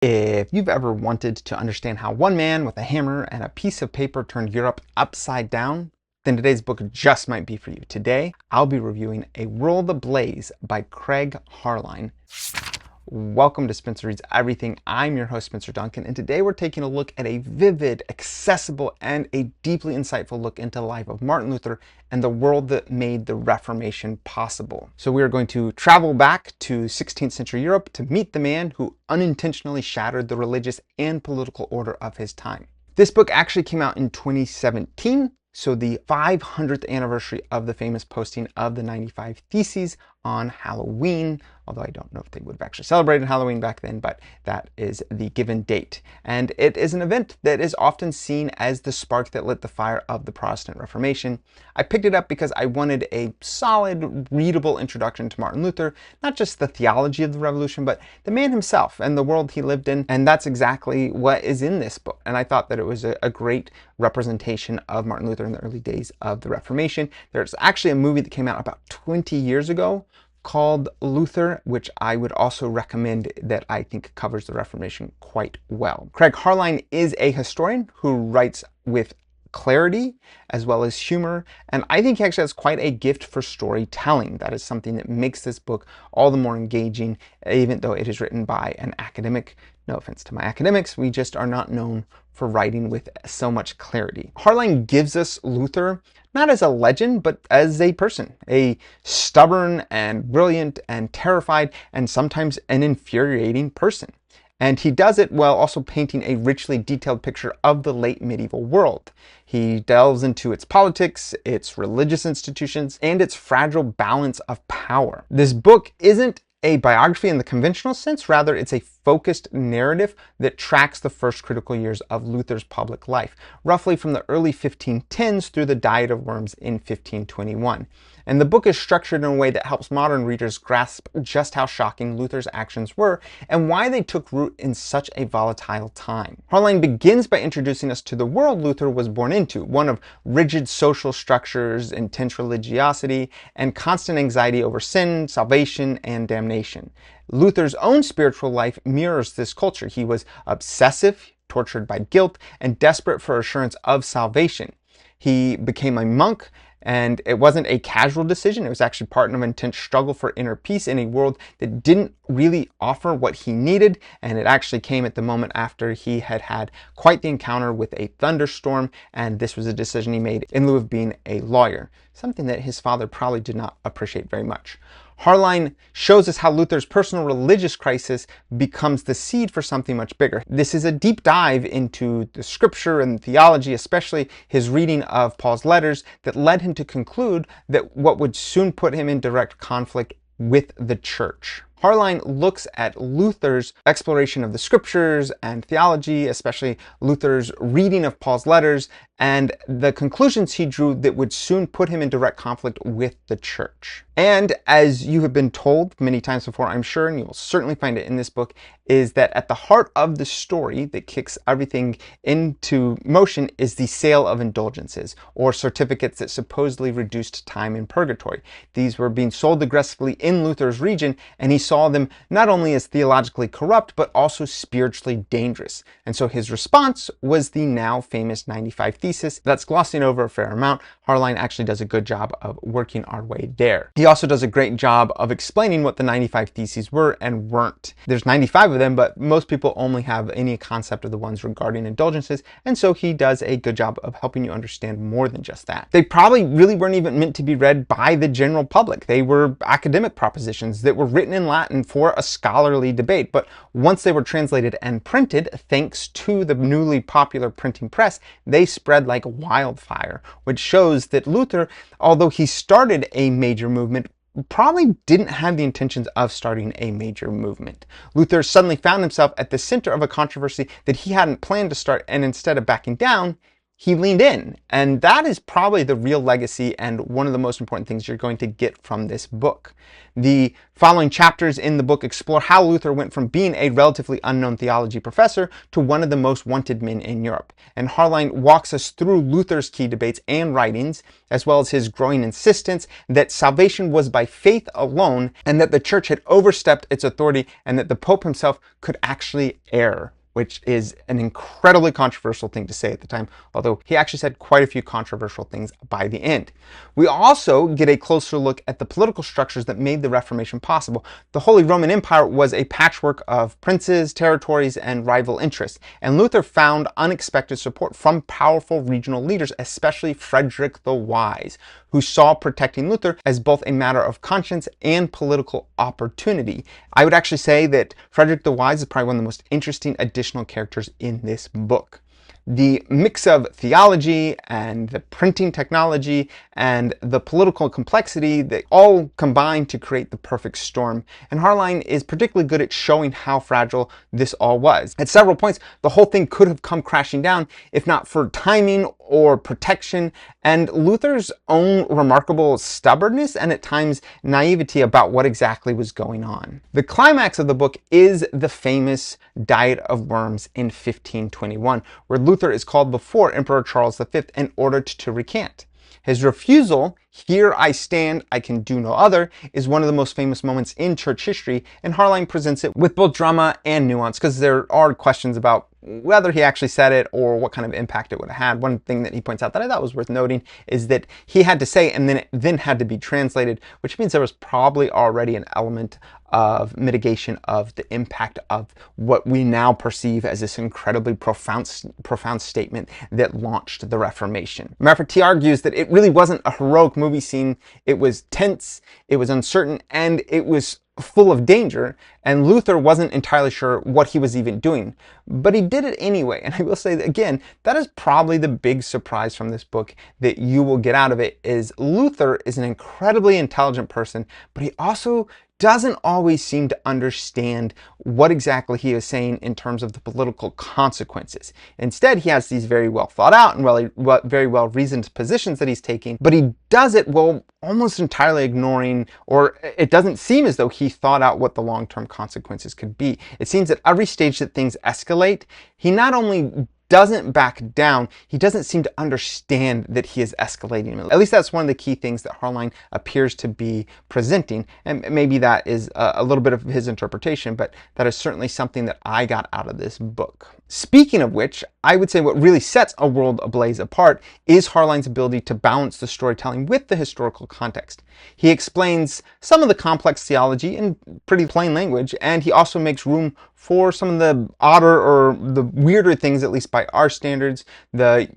If you've ever wanted to understand how one man with a hammer and a piece of paper turned Europe upside down, then today's book just might be for you. Today, I'll be reviewing A World Ablaze by Craig Harline. Welcome to Spencer Reads Everything. I'm your host, Spencer Duncan, and today we're taking a look at a vivid, accessible, and a deeply insightful look into the life of Martin Luther and the world that made the Reformation possible. So we are going to travel back to 16th century Europe to meet the man who unintentionally shattered the religious and political order of his time. This book actually came out in 2017, so the 500th anniversary of the famous posting of the 95 Theses on Halloween, although I don't know if they would have actually celebrated Halloween back then, but that is the given date. And it is an event that is often seen as the spark that lit the fire of the Protestant Reformation. I picked it up because I wanted a solid, readable introduction to Martin Luther, not just the theology of the revolution, but the man himself and the world he lived in. And that's exactly what is in this book. And I thought that it was a great representation of Martin Luther in the early days of the Reformation. There's actually a movie that came out about 20 years ago called Luther, which I would also recommend, that I think covers the Reformation quite well. Craig Harline is a historian who writes with clarity as well as humor, and I think he actually has quite a gift for storytelling. That is something that makes this book all the more engaging, even though it is written by an academic. No offense to my academics, we just are not known for writing with so much clarity. Harline gives us Luther not as a legend, but as a person, a stubborn and brilliant and terrified and sometimes an infuriating person. And he does it while also painting a richly detailed picture of the late medieval world. He delves into its politics, its religious institutions, and its fragile balance of power. This book isn't a biography in the conventional sense, rather it's a focused narrative that tracks the first critical years of Luther's public life, roughly from the early 1510s through the Diet of Worms in 1521. And the book is structured in a way that helps modern readers grasp just how shocking Luther's actions were and why they took root in such a volatile time. Harline begins by introducing us to the world Luther was born into, one of rigid social structures, intense religiosity, and constant anxiety over sin, salvation, and damnation. Luther's own spiritual life mirrors this culture. He was obsessive, tortured by guilt, and desperate for assurance of salvation. He became a monk, and it wasn't a casual decision. It was actually part of an intense struggle for inner peace in a world that didn't really offer what he needed. And it actually came at the moment after he had had quite the encounter with a thunderstorm. And this was a decision he made in lieu of being a lawyer, something that his father probably did not appreciate very much. Harline shows us how Luther's personal religious crisis becomes the seed for something much bigger. This is a deep dive into the scripture and theology, especially his reading of Paul's letters, that led him to conclude that what would soon put him in direct conflict with the church. Harline looks at Luther's exploration of the scriptures and theology, especially Luther's reading of Paul's letters, and the conclusions he drew that would soon put him in direct conflict with the church. And as you have been told many times before, I'm sure, and you will certainly find it in this book, is that at the heart of the story that kicks everything into motion is the sale of indulgences, or certificates that supposedly reduced time in purgatory. These were being sold aggressively in Luther's region, and he saw them not only as theologically corrupt, but also spiritually dangerous. And so his response was the now famous 95 Thesis. That's glossing over a fair amount. Harline actually does a good job of working our way there. He also does a great job of explaining what the 95 Theses were and weren't. There's 95 of them, but most people only have any concept of the ones regarding indulgences, and so he does a good job of helping you understand more than just that. They probably really weren't even meant to be read by the general public. They were academic propositions that were written in Latin for a scholarly debate, but once they were translated and printed, thanks to the newly popular printing press, they spread like wildfire, which shows that Luther, although he started a major movement, probably didn't have the intentions of starting a major movement. Luther suddenly found himself at the center of a controversy that he hadn't planned to start, and instead of backing down, he leaned in. And that is probably the real legacy and one of the most important things you're going to get from this book. The following chapters in the book explore how Luther went from being a relatively unknown theology professor to one of the most wanted men in Europe. And Harline walks us through Luther's key debates and writings, as well as his growing insistence that salvation was by faith alone, and that the church had overstepped its authority, and that the Pope himself could actually err, which is an incredibly controversial thing to say at the time, although he actually said quite a few controversial things by the end. We also get a closer look at the political structures that made the Reformation possible. The Holy Roman Empire was a patchwork of princes, territories, and rival interests, and Luther found unexpected support from powerful regional leaders, especially Frederick the Wise, who saw protecting Luther as both a matter of conscience and political opportunity. I would actually say that Frederick the Wise is probably one of the most interesting additional characters in this book. The mix of theology and the printing technology and the political complexity, they all combine to create the perfect storm. And Harline is particularly good at showing how fragile this all was. At several points, the whole thing could have come crashing down if not for timing or protection and Luther's own remarkable stubbornness and at times naivety about what exactly was going on. The climax of the book is the famous Diet of Worms in 1521, where Luther is called before Emperor Charles V and ordered to recant. His refusal, "Here I stand, I can do no other," is one of the most famous moments in church history, and Harline presents it with both drama and nuance, because there are questions about whether he actually said it or what kind of impact it would have had. One thing that he points out that I thought was worth noting is that he had to say and then had to be translated, which means there was probably already an element of mitigation of the impact of what we now perceive as this incredibly profound statement that launched the Reformation. Rafferty argues that it really wasn't a heroic movie scene. It was tense, it was uncertain, and it was full of danger, and Luther wasn't entirely sure what he was even doing, but he did it anyway. And I will say that, again, that is probably the big surprise from this book that you will get out of it, is Luther is an incredibly intelligent person, but he also doesn't always seem to understand what exactly he is saying in terms of the political consequences. Instead, he has these very well thought out and very well reasoned positions that he's taking, but he does it while almost entirely ignoring, or it doesn't seem as though he thought out what the long-term consequences could be. It seems at every stage that things escalate, he not only doesn't back down, he doesn't seem to understand that he is escalating. At least that's one of the key things that Harline appears to be presenting, and maybe that is a little bit of his interpretation, but that is certainly something that I got out of this book. Speaking of which, I would say what really sets A World Ablaze apart is Harline's ability to balance the storytelling with the historical context. He explains some of the complex theology in pretty plain language, and he also makes room for some of the odder or the weirder things, at least by our standards, the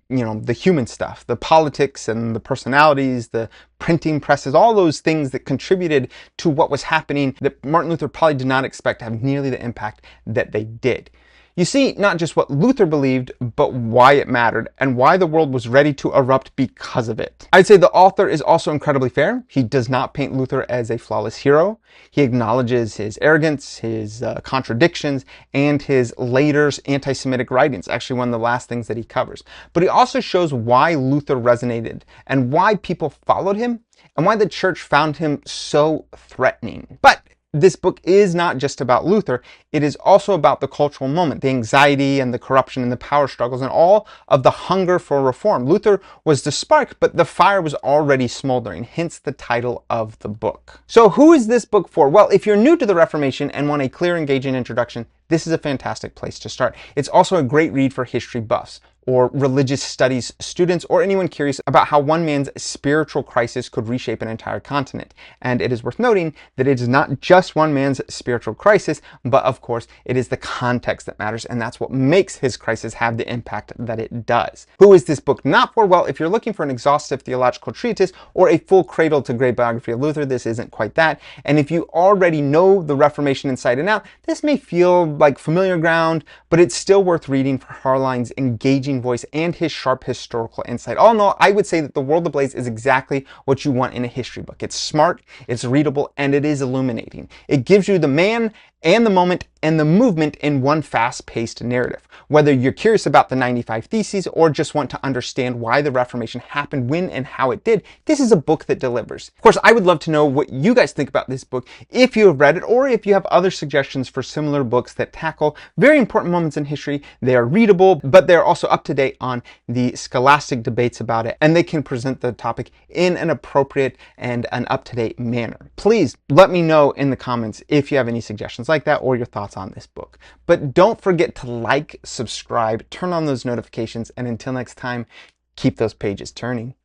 human stuff, the politics and the personalities, the printing presses, all those things that contributed to what was happening that Martin Luther probably did not expect to have nearly the impact that they did. You see not just what Luther believed, but why it mattered and why the world was ready to erupt because of it. I'd say the author is also incredibly fair. He does not paint Luther as a flawless hero. He acknowledges his arrogance, his contradictions, and his later anti-Semitic writings, actually one of the last things that he covers. But he also shows why Luther resonated and why people followed him and why the church found him so threatening. But this book is not just about Luther, it is also about the cultural moment, the anxiety and the corruption and the power struggles and all of the hunger for reform. Luther was the spark, but the fire was already smoldering, hence the title of the book. So who is this book for? Well, if you're new to the Reformation and want a clear, engaging introduction, this is a fantastic place to start. It's also a great read for history buffs, or religious studies students, or anyone curious about how one man's spiritual crisis could reshape an entire continent. And it is worth noting that it is not just one man's spiritual crisis, but of course it is the context that matters, and that's what makes his crisis have the impact that it does. Who is this book not for? Well, if you're looking for an exhaustive theological treatise or a full cradle to grave biography of Luther, this isn't quite that. And if you already know the Reformation inside and out, this may feel like familiar ground, but it's still worth reading for Harline's engaging voice and his sharp historical insight. All in all, I would say that The World Ablaze is exactly what you want in a history book. It's smart, it's readable, and it is illuminating. It gives you the man and the moment and the movement in one fast-paced narrative. Whether you're curious about the 95 Theses or just want to understand why the Reformation happened, when, and how it did, this is a book that delivers. Of course, I would love to know what you guys think about this book, if you have read it, or if you have other suggestions for similar books that tackle very important moments in history. They are readable, but they're also up to date on the scholastic debates about it, and they can present the topic in an appropriate and an up-to-date manner. Please let me know in the comments if you have any suggestions like that or your thoughts on this book. But don't forget to like, subscribe, turn on those notifications, and until next time, keep those pages turning.